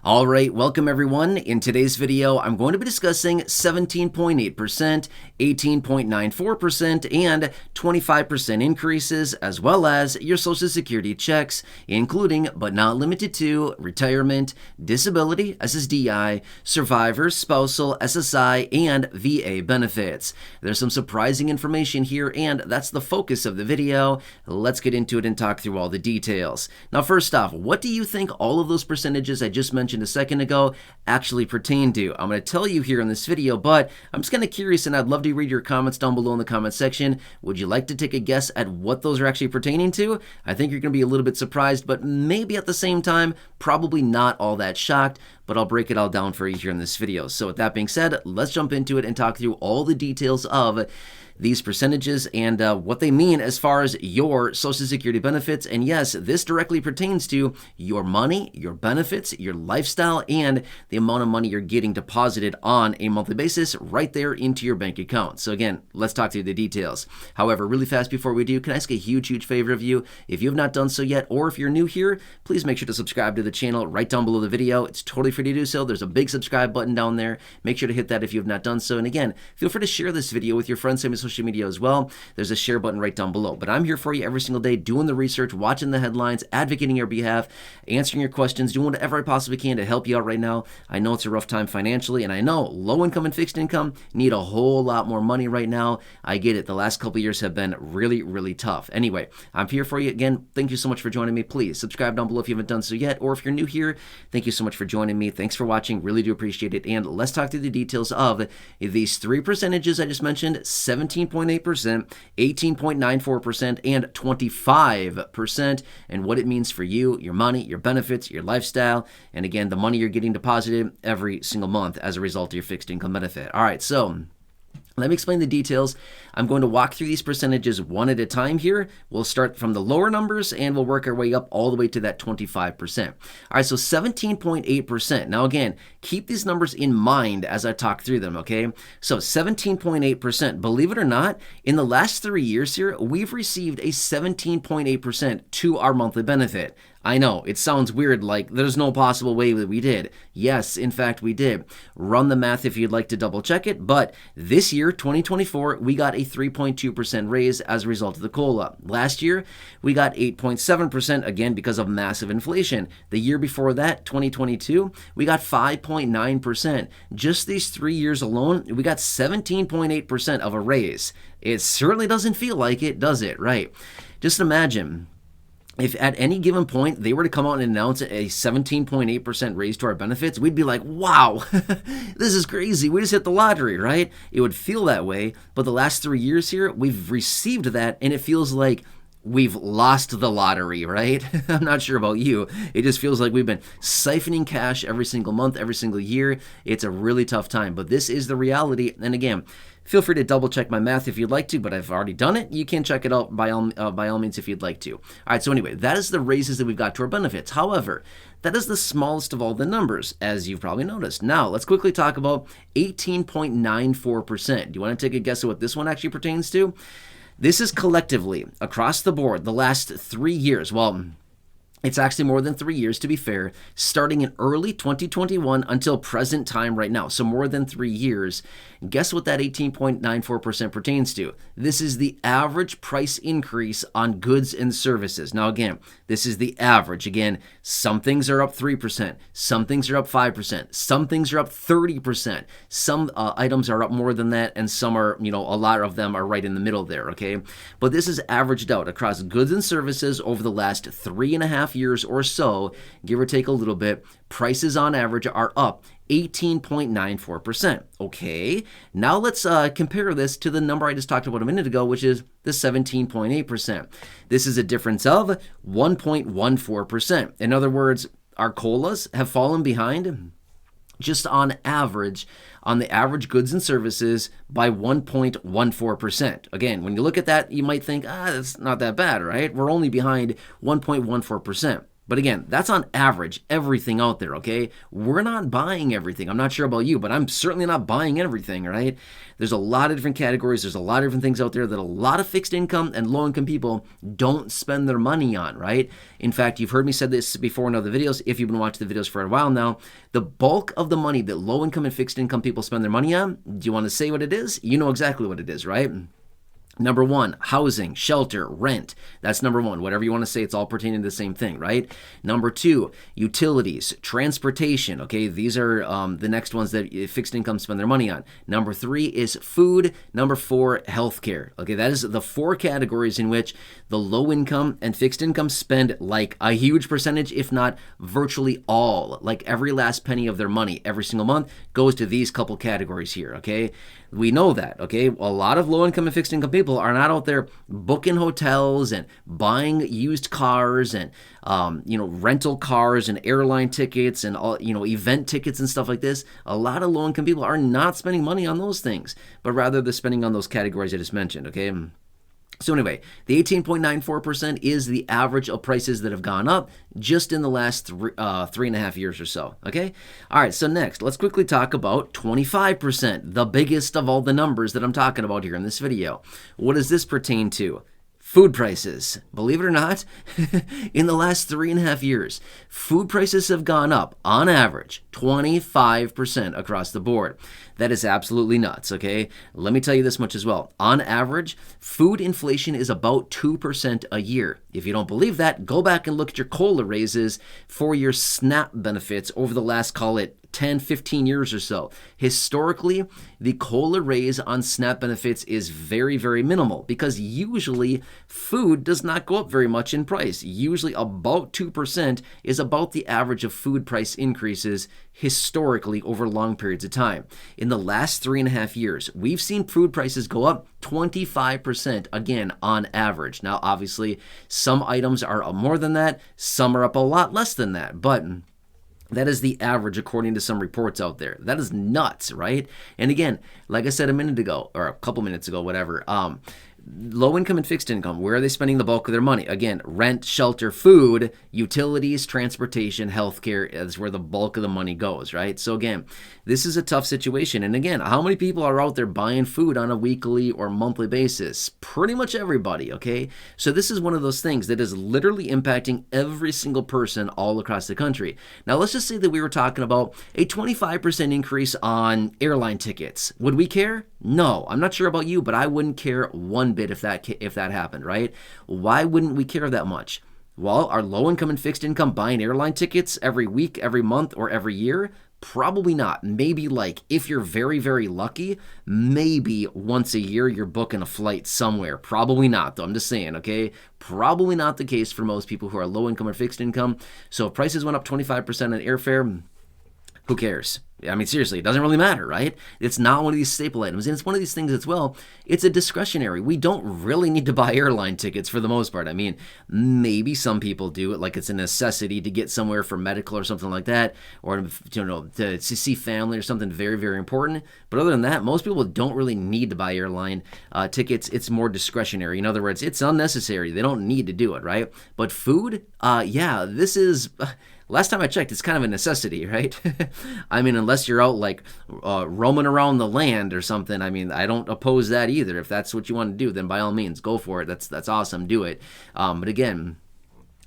All right, welcome everyone. In today's video, I'm going to be discussing 17.8%, 18.94%, and 25% increases, as well as your Social Security checks, including but not limited to retirement, disability, SSDI, survivor, spousal, SSI, and VA benefits. There's some surprising information here, and that's the focus of the video. Let's get into it and talk through all the details. Now, first off, what do you think all of those percentages I just mentioned a second ago actually pertain to? I'm going to tell you here in this video, but I'm just kind of curious and I'd love to read your comments down below in the comment section. Would you like to take a guess at what those are actually pertaining to? I think you're going to be a little bit surprised, but maybe at the same time, probably not all that shocked, but I'll break it all down for you here in this video. So with that being said, let's jump into it and talk through all the details of these percentages and what they mean as far as your Social Security benefits. And yes, this directly pertains to your money, your benefits, your lifestyle, and the amount of money you're getting deposited on a monthly basis right there into your bank account. So again, let's talk through the details. However, really fast before we do, can I ask a huge favor of you? If you have not done so yet, or if you're new here, please make sure to subscribe to the channel right down below the video. It's totally free to do so. There's a big subscribe button down there. Make sure to hit that if you have not done so. And again, feel free to share this video with your friends on social media as well. There's a share button right down below. But I'm here for you every single day, doing the research, watching the headlines, advocating your behalf, answering your questions, doing whatever I possibly can to help you out right now. I know it's a rough time financially, and I know low income and fixed income need a whole lot more money right now. I get it. The last couple years have been really tough. Anyway, I'm here for you. Again, thank you so much for joining me. Please subscribe down below if you haven't done so yet, or if you're new here, thank you so much for joining me. Thanks for watching. Really do appreciate it. And let's talk through the details of these three percentages I just mentioned: 17.8%, 18.94%, and 25%, and what it means for you, your money, your benefits, your lifestyle, and again, the money you're getting deposited every single month as a result of your fixed income benefit. All right, so let me explain the details. I'm going to walk through these percentages one at a time here. We'll start from the lower numbers and we'll work our way up all the way to that 25%. All right, so 17.8%. Now again, keep these numbers in mind as I talk through them, okay? So 17.8%, believe it or not, in the last 3 years here, we've received a 17.8% to our monthly benefit. I know, it sounds weird, like there's no possible way that we did. Yes, in fact, we did. Run the math if you'd like to double check it, but this year, 2024, we got a 3.2% raise as a result of the COLA. Last year, we got 8.7%, again, because of massive inflation. The year before that, 2022, we got 5.9%. Just these 3 years alone, we got 17.8% of a raise. It certainly doesn't feel like it, does it? Right. Just imagine if at any given point they were to come out and announce a 17.8% raise to our benefits, we'd be like, wow, this is crazy. We just hit the lottery, right? It would feel that way. But the last 3 years here, we've received that, and it feels like we've lost the lottery, right? I'm not sure about you. It just feels like we've been siphoning cash every single month, every single year. It's a really tough time, but this is the reality. And again, feel free to double check my math if you'd like to, but I've already done it. You can check it out by all means if you'd like to. All right, so anyway, that is the raises that we've got to our benefits. However, that is the smallest of all the numbers, as you've probably noticed. Now, let's quickly talk about 18.94%. Do you want to take a guess at what this one actually pertains to? This is collectively, across the board, the last 3 years. Well, it's actually more than 3 years, to be fair, starting in early 2021 until present time right now. So more than 3 years. Guess what that 18.94% pertains to? This is the average price increase on goods and services. Now again, this is the average. Again, some things are up 3%, some things are up 5%, some things are up 30%, some items are up more than that, and some are, a lot of them are right in the middle there, okay? But this is averaged out across goods and services over the last 3.5 years or so, give or take a little bit. Prices on average are up 18.94%. Okay, now let's compare this to the number I just talked about a minute ago, which is the 17.8%. This is a difference of 1.14%. In other words, our COLAs have fallen behind just on average, on the average goods and services by 1.14%. Again, when you look at that, you might think, that's not that bad, right? We're only behind 1.14%. But again, that's on average, everything out there, okay? We're not buying everything. I'm not sure about you, but I'm certainly not buying everything, right? There's a lot of different categories. There's a lot of different things out there that a lot of fixed income and low income people don't spend their money on, right? In fact, you've heard me say this before in other videos. If you've been watching the videos for a while now, the bulk of the money that low income and fixed income people spend their money on, do you want to say what it is? You know exactly what it is, right? Number one, housing, shelter, rent. That's number one. Whatever you want to say, it's all pertaining to the same thing, right? Number two, utilities, transportation. Okay, these are the next ones that fixed income spend their money on. Number three is food. Number four, healthcare. Okay, that is the four categories in which the low income and fixed income spend like a huge percentage, if not virtually all, like every last penny of their money every single month goes to these couple categories here, okay? We know that, okay? A lot of low-income and fixed-income people are not out there booking hotels and buying used cars and, rental cars and airline tickets and, event tickets and stuff like this. A lot of low-income people are not spending money on those things, but rather they're spending on those categories I just mentioned, okay? So anyway, the 18.94% is the average of prices that have gone up just in the last 3.5 years or so, okay? All right, so next, let's quickly talk about 25%, the biggest of all the numbers that I'm talking about here in this video. What does this pertain to? Food prices. Believe it or not, in the last 3.5 years, food prices have gone up, on average, 25% across the board. That is absolutely nuts, okay? Let me tell you this much as well. On average, food inflation is about 2% a year. If you don't believe that, go back and look at your COLA raises for your SNAP benefits over the last, call it, 10, 15 years or so. Historically, the COLA raise on SNAP benefits is very, very minimal because usually food does not go up very much in price. Usually about 2% is about the average of food price increases historically over long periods of time. In the last 3.5 years, we've seen food prices go up 25%, again, on average. Now, obviously, some items are up more than that, some are up a lot less than that, but that is the average according to some reports out there. That is nuts, right? And again, like I said a minute ago, or a couple minutes ago, whatever, low income and fixed income, where are they spending the bulk of their money? Again, rent, shelter, food, utilities, transportation, healthcare is where the bulk of the money goes, right? So again, this is a tough situation. And again, how many people are out there buying food on a weekly or monthly basis? Pretty much everybody, okay? So this is one of those things that is literally impacting every single person all across the country. Now, let's just say that we were talking about a 25% increase on airline tickets. Would we care? No, I'm not sure about you, but I wouldn't care one bit if that happened, right? Why wouldn't we care that much? Well, are low income and fixed income buying airline tickets every week, every month, or every year? Probably not. Maybe like if you're very, very lucky, maybe once a year you're booking a flight somewhere. Probably not, though. I'm just saying, okay? Probably not the case for most people who are low income or fixed income. So if prices went up 25% on airfare, who cares? I mean, seriously, it doesn't really matter, right? It's not one of these staple items. And it's one of these things as well, it's a discretionary. We don't really need to buy airline tickets for the most part. I mean, maybe some people do it like it's a necessity to get somewhere for medical or something like that, or, to see family or something very, very important. But other than that, most people don't really need to buy airline tickets. It's more discretionary. In other words, it's unnecessary. They don't need to do it, right? But food, this is... Last time I checked, it's kind of a necessity, right? I mean, unless you're out like roaming around the land or something, I mean, I don't oppose that either. If that's what you want to do, then by all means, go for it. That's awesome. Do it. But again,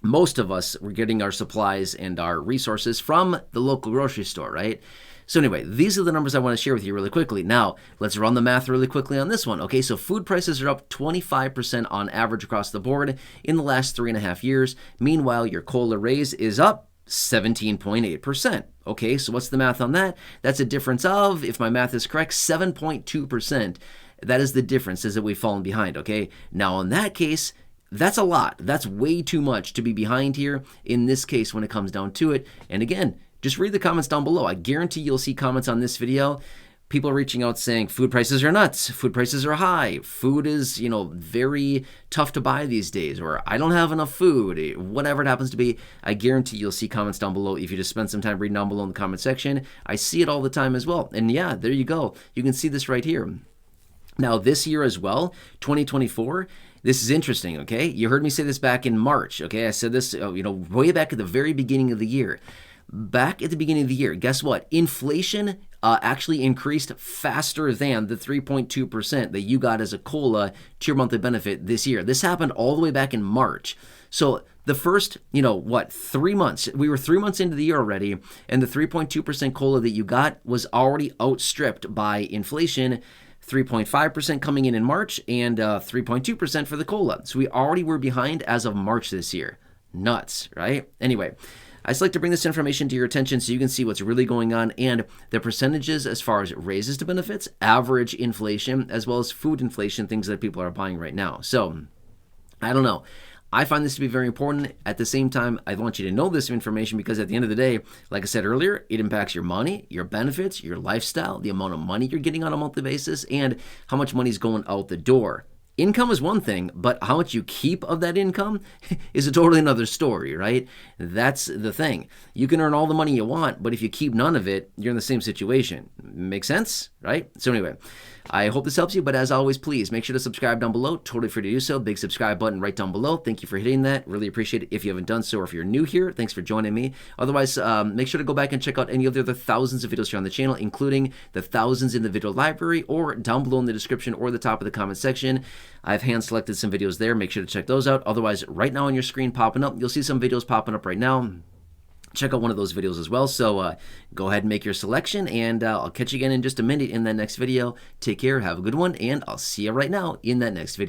most of us, we're getting our supplies and our resources from the local grocery store, right? So anyway, these are the numbers I want to share with you really quickly. Now, let's run the math really quickly on this one. Okay, so food prices are up 25% on average across the board in the last 3.5 years. Meanwhile, your COLA raise is up 17.8%. Okay, so what's the math on that? That's a difference of, if my math is correct, 7.2%. That is the difference, is that we've fallen behind, okay? Now, in that case, that's a lot. That's way too much to be behind here in this case when it comes down to it. And again, just read the comments down below. I guarantee you'll see comments on this video. People reaching out saying food prices are nuts, food prices are high, food is, very tough to buy these days, or I don't have enough food, whatever it happens to be. I guarantee you'll see comments down below if you just spend some time reading down below in the comment section. I see it all the time as well. And yeah, there you go. You can see this right here. Now, this year as well, 2024, This is interesting, okay? You heard me say this back in March, okay? I said this, way back at the very beginning of the year. Back at the beginning of the year, guess what? Inflation actually increased faster than the 3.2% that you got as a COLA to your monthly benefit this year. This happened all the way back in March. So the first, 3 months, we were 3 months into the year already, and the 3.2% COLA that you got was already outstripped by inflation. 3.5% coming in March and 3.2% for the COLA. So we already were behind as of March this year. Nuts, right? Anyway, I just like to bring this information to your attention so you can see what's really going on and the percentages as far as raises to benefits, average inflation, as well as food inflation, things that people are buying right now. So I don't know. I find this to be very important. At the same time, I want you to know this information because at the end of the day, like I said earlier, it impacts your money, your benefits, your lifestyle, the amount of money you're getting on a monthly basis, and how much money is going out the door. Income is one thing, but how much you keep of that income is a totally another story, right? That's the thing. You can earn all the money you want, but if you keep none of it, you're in the same situation. Make sense, right? So anyway, I hope this helps you, but as always, please make sure to subscribe down below. Totally free to do so. Big subscribe button right down below. Thank you for hitting that. Really appreciate it if you haven't done so, or if you're new here, thanks for joining me. Otherwise, make sure to go back and check out any of the other thousands of videos here on the channel, including the thousands in the video library, or down below in the description or the top of the comment section. I've hand selected some videos there. Make sure to check those out. Otherwise, right now on your screen popping up, you'll see some videos popping up right now. Check out one of those videos as well. So go ahead and make your selection, and I'll catch you again in just a minute in that next video. Take care, have a good one, and I'll see you right now in that next video.